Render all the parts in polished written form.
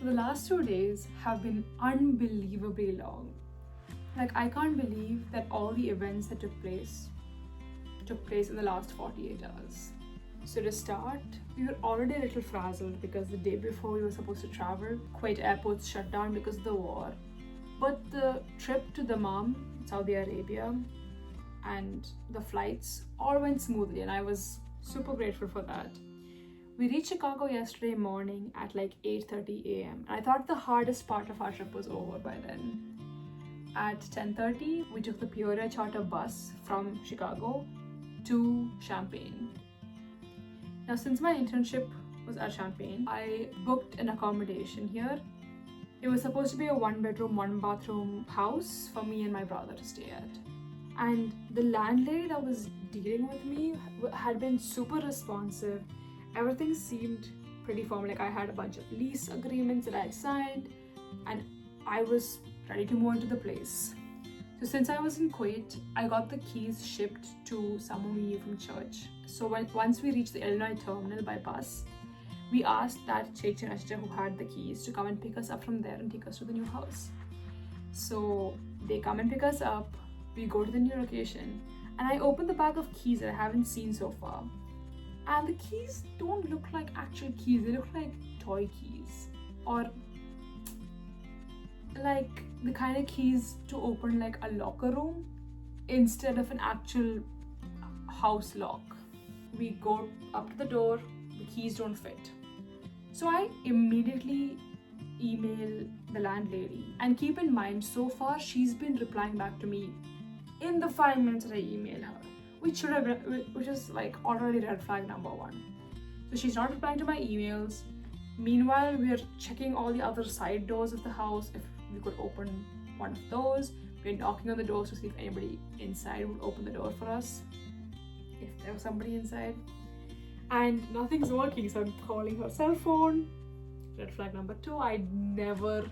So the last 2 days have been unbelievably long. Like, I can't believe that all the events that took place in the last 48 hours. So to start, we were already a little frazzled because the day before we were supposed to travel, Kuwait airports shut down because of the war. But the trip to Dammam, Saudi Arabia, and the flights all went smoothly, and I was super grateful for that. We reached Chicago yesterday morning at like 8:30 a.m. and I thought the hardest part of our trip was over by then. At 10:30, we took the Peoria charter bus from Chicago to Champaign. Now, since my internship was at Champaign, I booked an accommodation here. It was supposed to be a 1-bedroom, 1-bathroom house for me and my brother to stay at. And the landlady that was dealing with me had been super responsive. Everything seemed pretty formal. Like, I had a bunch of lease agreements that I signed, and I was ready to move into the place. So since I was in Kuwait, I got the keys shipped to someone we knew from church. So once we reached the Illinois terminal by bus, we asked that Chechen who had the keys to come and pick us up from there and take us to the new house. So they come and pick us up, we go to the new location, and I open the bag of keys that I haven't seen so far. And the keys don't look like actual keys, they look like toy keys. Or like the kind of keys to open like a locker room instead of an actual house lock. We go up to the door, the keys don't fit. So I immediately email the landlady, and keep in mind, so far she's been replying back to me in the 5 minutes that I email her, which is like already red flag number 1. So she's not replying to my emails. Meanwhile, we're checking all the other side doors of the house if we could open one of those. We're knocking on the doors to see if anybody inside would open the door for us, if there was somebody inside. And nothing's working, so I'm calling her cell phone. Red flag number 2, I'd never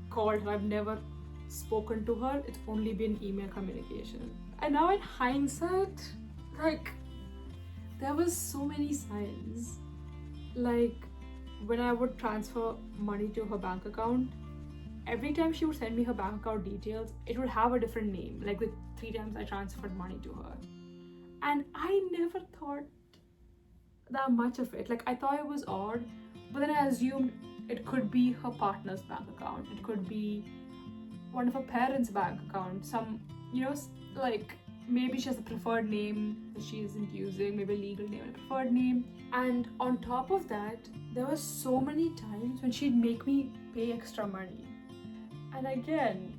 called her, I've never spoken to her, it's only been email communication. And now in hindsight, like, there was so many signs. Like, when I would transfer money to her bank account, every time she would send me her bank account details, it would have a different name, like the 3 times I transferred money to her. And I never thought that much of it. Like, I thought it was odd, but then I assumed it could be her partner's bank account, it could be one of her parents' bank accounts, some, like maybe she has a preferred name that she isn't using, maybe a legal name and a preferred name. And on top of that, there were so many times when she'd make me pay extra money. And again,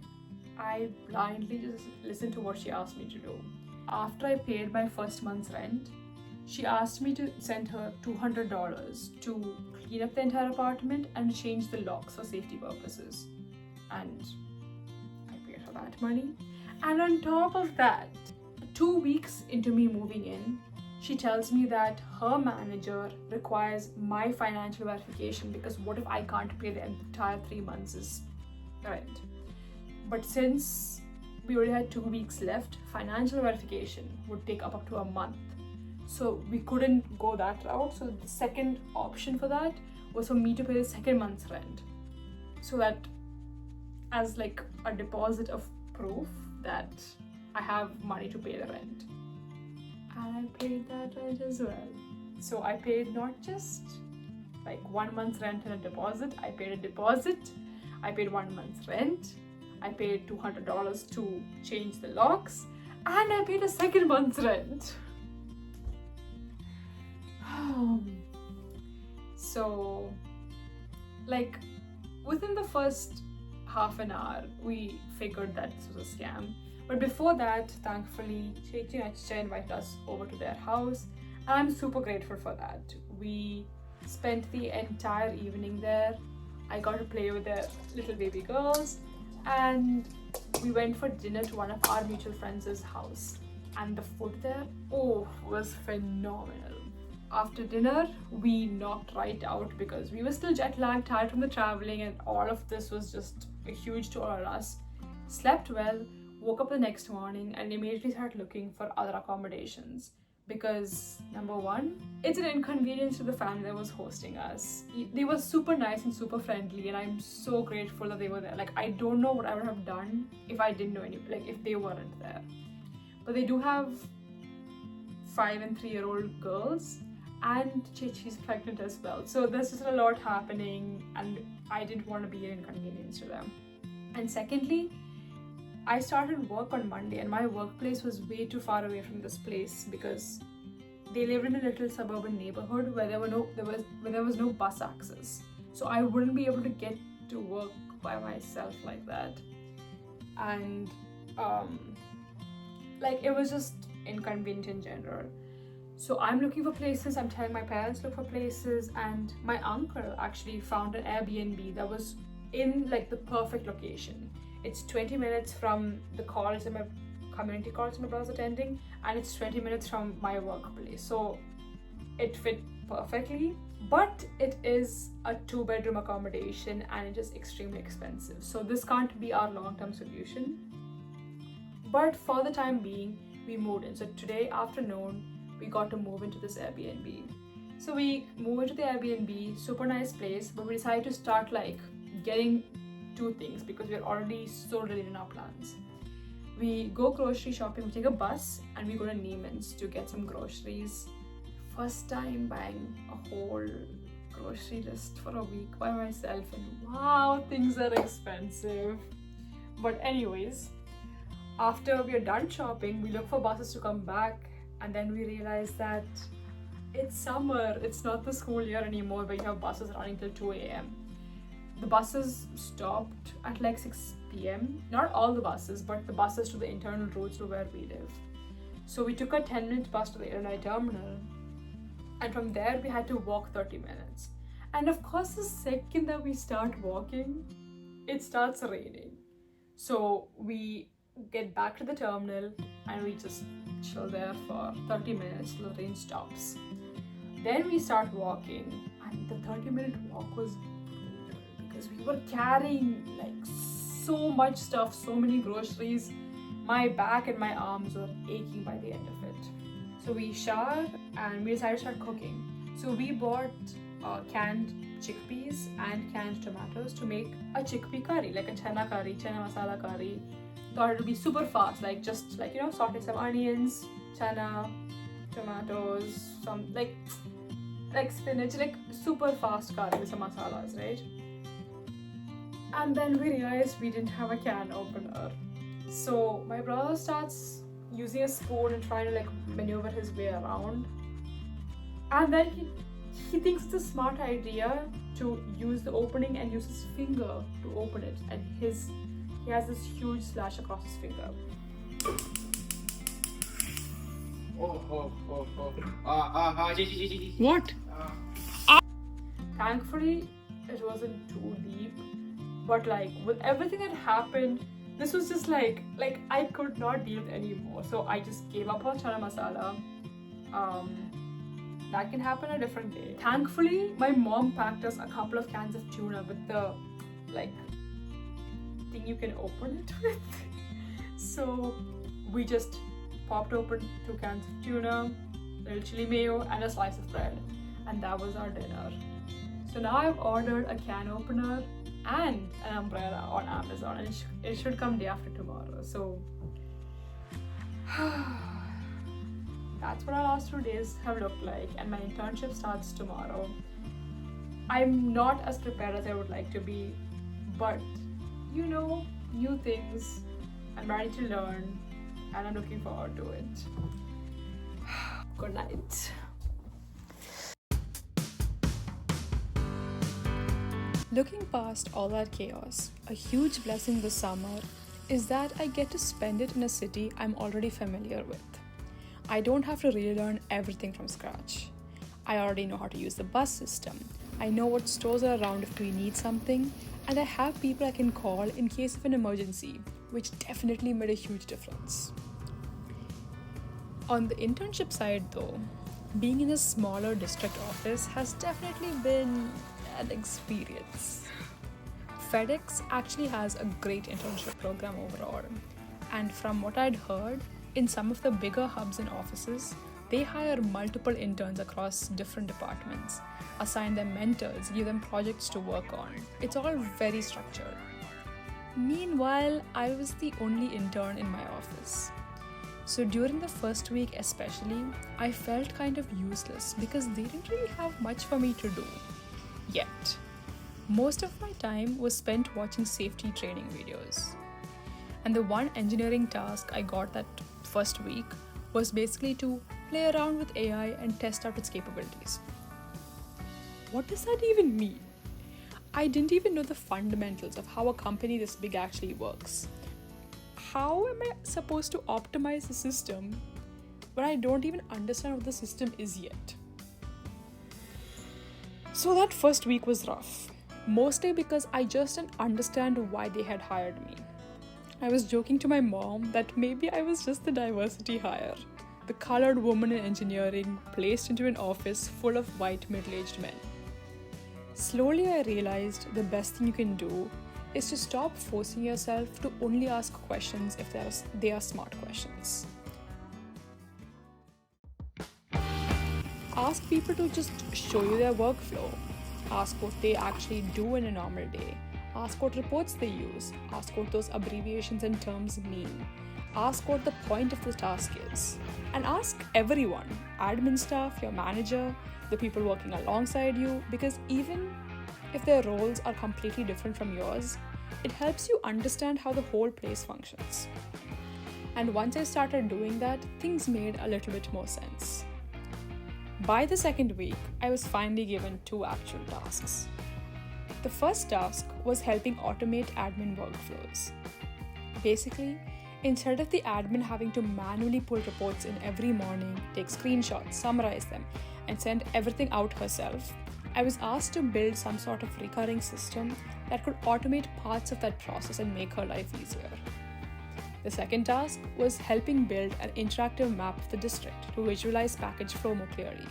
I blindly just listened to what she asked me to do. After I paid my first month's rent, she asked me to send her $200 to clean up the entire apartment and change the locks for safety purposes. And I paid her that money. And on top of that, 2 weeks into me moving in, she tells me that her manager requires my financial verification because what if I can't pay the entire 3 months' rent? But since we already had 2 weeks left, financial verification would take up to a month. So we couldn't go that route. So the second option for that was for me to pay the second month's rent, so that as like a deposit of proof that I have money to pay the rent. And I paid that rent as well. So I paid not just like 1 month's rent and a deposit, I paid a deposit, I paid 1 month's rent, I paid $200 to change the locks, and I paid a second month's rent. So, like, within the first half an hour, we figured that this was a scam. But before that, thankfully, Chechi and Chicha invited us over to their house, and I'm super grateful for that. We spent the entire evening there. I got to play with their little baby girls, and we went for dinner to one of our mutual friends' house. And the food there, was phenomenal. After dinner, we knocked right out because we were still jet lagged, tired from the traveling, and all of this was just a huge tour on us. Slept well, woke up the next morning, and immediately started looking for other accommodations. because number one, it's an inconvenience to the family that was hosting us. They were super nice and super friendly, and I'm so grateful that they were there. Like, I don't know what I would have done if I didn't know any, like if they weren't there. But they do have 5 and 3-year-old girls, and she's pregnant as well. So there's just a lot happening, and I didn't want to be an inconvenience to them. And secondly, I started work on Monday, and my workplace was way too far away from this place because they lived in a little suburban neighborhood where there was no bus access. So I wouldn't be able to get to work by myself like that. And like, it was just inconvenient in general. So I'm looking for places, I'm telling my parents to look for places, and my uncle actually found an Airbnb that was in like the perfect location. It's 20 minutes from the college and my community college my brother was attending, and it's 20 minutes from my workplace. So it fit perfectly, but it is a 2-bedroom accommodation and it is extremely expensive. So this can't be our long-term solution. But for the time being, we moved in. So today afternoon, we got to move into this Airbnb. So we moved into the Airbnb, super nice place, but we decided to start like getting 2 things because we're already so delayed in our plans. We go grocery shopping, we take a bus, and we go to Neiman's to get some groceries. First time buying a whole grocery list for a week by myself, and wow, things are expensive. But anyways, after we are done shopping, we look for buses to come back, and then we realize that it's summer, it's not the school year anymore where you have buses running till 2 a.m. The buses stopped at like 6 p.m. Not all the buses, but the buses to the internal routes to where we live. So we took a 10-minute bus to the airline terminal, and from there we had to walk 30 minutes. And of course, the second that we start walking, it starts raining. So we get back to the terminal and we just chill there for 30 minutes till the rain stops. Then we start walking, and the 30-minute walk was brutal because we were carrying like so much stuff, so many groceries. My back and my arms were aching by the end of it. So we showered and we decided to start cooking. So we bought canned chickpeas and canned tomatoes to make a chickpea curry, like a chana curry, chana masala curry. Thought it would be super fast, like just like, you know, saute some onions, chana, tomatoes, some like spinach, like super fast curry with some masalas, right? And then we realized we didn't have a can opener. So my brother starts using a spoon and trying to like maneuver his way around. And then he thinks it's a smart idea to use the opening and use his finger to open it. And he has this huge slash across his finger. What? Thankfully, it wasn't too deep. But like with everything that happened, this was just like I could not deal with anymore. So I just gave up on chana masala. That can happen a different day. Thankfully, my mom packed us a couple of cans of tuna with the like thing you can open it with. So we just popped open 2 cans of tuna, a little chili mayo, and a slice of bread, and that was our dinner. So now I've ordered a can opener and an umbrella on Amazon, and it should come day after tomorrow. So that's what our last 2 days have looked like, and my internship starts tomorrow. I'm not as prepared as I would like to be, but you know, new things, I'm ready to learn, and I'm looking forward to it. Good night. Looking past all that chaos, a huge blessing this summer is that I get to spend it in a city I'm already familiar with. I don't have to relearn everything from scratch. I already know how to use the bus system. I know what stores are around if we need something, and I have people I can call in case of an emergency, which definitely made a huge difference. On the internship side though, being in a smaller district office has definitely been an experience. FedEx actually has a great internship program overall, and from what I'd heard, in some of the bigger hubs and offices, They hire multiple interns across different departments, assign them mentors, give them projects to work on. It's all very structured. Meanwhile, I was the only intern in my office. So during the first week especially, I felt kind of useless because they didn't really have much for me to do. Yet. Most of my time was spent watching safety training videos. And the one engineering task I got that first week was basically to play around with AI and test out its capabilities. What does that even mean? I didn't even know the fundamentals of how a company this big actually works. How am I supposed to optimize the system when I don't even understand what the system is yet? So that first week was rough, mostly because I just didn't understand why they had hired me. I was joking to my mom that maybe I was just the diversity hire, the colored woman in engineering placed into an office full of white middle-aged men. Slowly I realized the best thing you can do is to stop forcing yourself to only ask questions if they are smart questions. Ask people to just show you their workflow. Ask what they actually do in a normal day. Ask what reports they use. Ask what those abbreviations and terms mean. Ask what the point of the task is. And ask everyone, admin staff, your manager, the people working alongside you, because even if their roles are completely different from yours, it helps you understand how the whole place functions. And once I started doing that, things made a little bit more sense. By the second week, I was finally given 2 actual tasks. The first task was helping automate admin workflows. Basically, instead of the admin having to manually pull reports in every morning, take screenshots, summarize them, and send everything out herself, I was asked to build some sort of recurring system that could automate parts of that process and make her life easier. The second task was helping build an interactive map of the district to visualize package flow more clearly.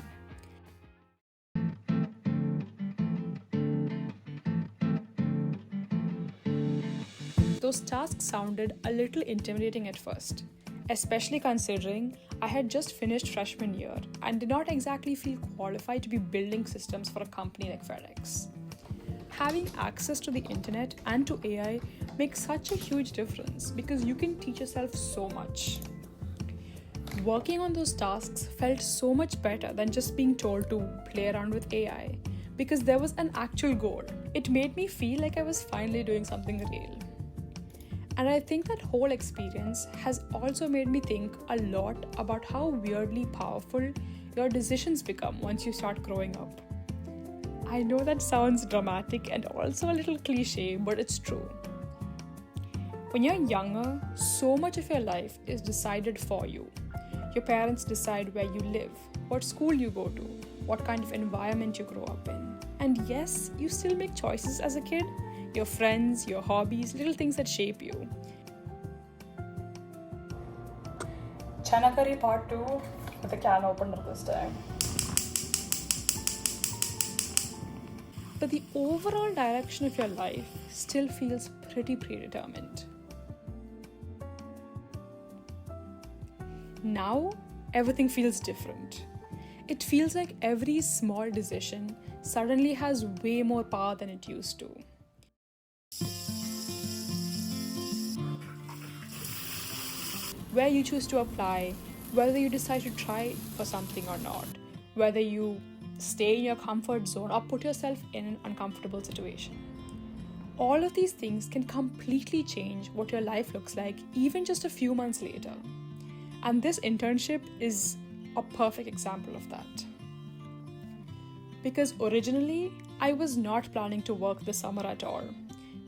Those tasks sounded a little intimidating at first, especially considering I had just finished freshman year and did not exactly feel qualified to be building systems for a company like FedEx. Having access to the internet and to AI makes such a huge difference because you can teach yourself so much. Working on those tasks felt so much better than just being told to play around with AI because there was an actual goal. It made me feel like I was finally doing something real. And I think that whole experience has also made me think a lot about how weirdly powerful your decisions become once you start growing up. I know that sounds dramatic and also a little cliche, but it's true. When you're younger, so much of your life is decided for you. Your parents decide where you live, what school you go to, what kind of environment you grow up in. And yes, you still make choices as a kid. Your friends, your hobbies, little things that shape you. Chana curry part 2 with a can opener this time. But the overall direction of your life still feels pretty predetermined. Now, everything feels different. It feels like every small decision suddenly has way more power than it used to. Where you choose to apply, whether you decide to try for something or not, whether you stay in your comfort zone or put yourself in an uncomfortable situation. All of these things can completely change what your life looks like even just a few months later. And this internship is a perfect example of that. Because originally, I was not planning to work this summer at all.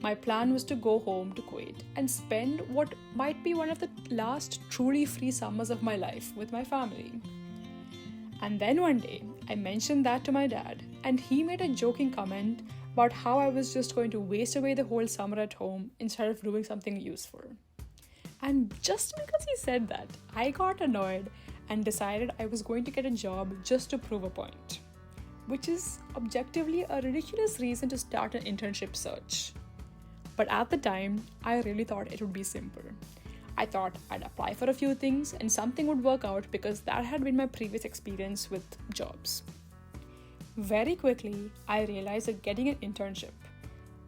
My plan was to go home to Kuwait and spend what might be one of the last truly free summers of my life with my family. And then one day, I mentioned that to my dad, and he made a joking comment about how I was just going to waste away the whole summer at home instead of doing something useful. And just because he said that, I got annoyed and decided I was going to get a job just to prove a point, which is objectively a ridiculous reason to start an internship search. But at the time, I really thought it would be simple. I thought I'd apply for a few things and something would work out because that had been my previous experience with jobs. Very quickly, I realized that getting an internship,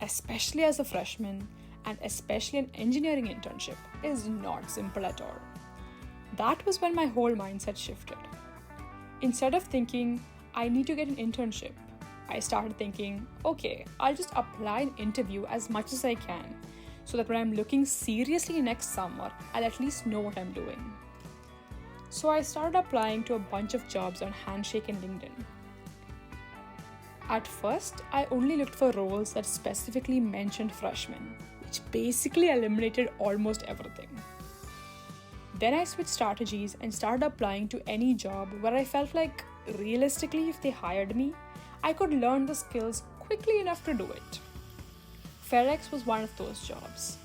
especially as a freshman and especially an engineering internship, is not simple at all. That was when my whole mindset shifted. Instead of thinking, I need to get an internship, I started thinking, okay, I'll just apply and interview as much as I can so that when I'm looking seriously next summer, I'll at least know what I'm doing. So I started applying to a bunch of jobs on Handshake and LinkedIn. At first, I only looked for roles that specifically mentioned freshmen, which basically eliminated almost everything. Then I switched strategies and started applying to any job where I felt like, realistically, if they hired me, I could learn the skills quickly enough to do it. FedEx was one of those jobs.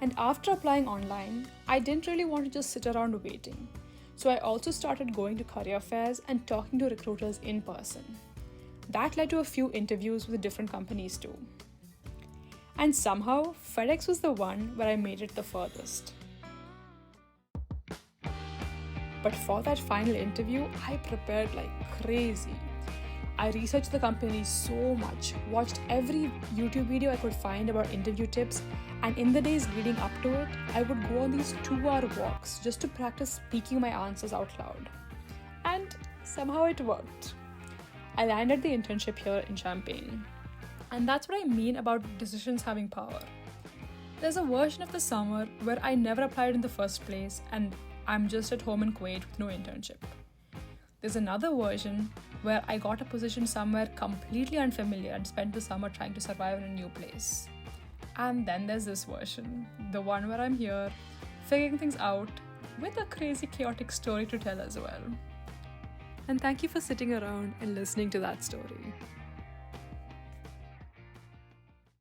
And after applying online, I didn't really want to just sit around waiting. So I also started going to career fairs and talking to recruiters in person. That led to a few interviews with different companies too. And somehow, FedEx was the one where I made it the furthest. But for that final interview, I prepared like crazy. I researched the company so much, watched every YouTube video I could find about interview tips, and in the days leading up to it, I would go on these 2-hour walks just to practice speaking my answers out loud. And somehow it worked. I landed the internship here in Champaign. And that's what I mean about decisions having power. There's a version of the summer where I never applied in the first place and I'm just at home in Kuwait with no internship. There's another version where I got a position somewhere completely unfamiliar and spent the summer trying to survive in a new place. And then there's this version, the one where I'm here, figuring things out with a crazy chaotic story to tell as well. And thank you for sitting around and listening to that story.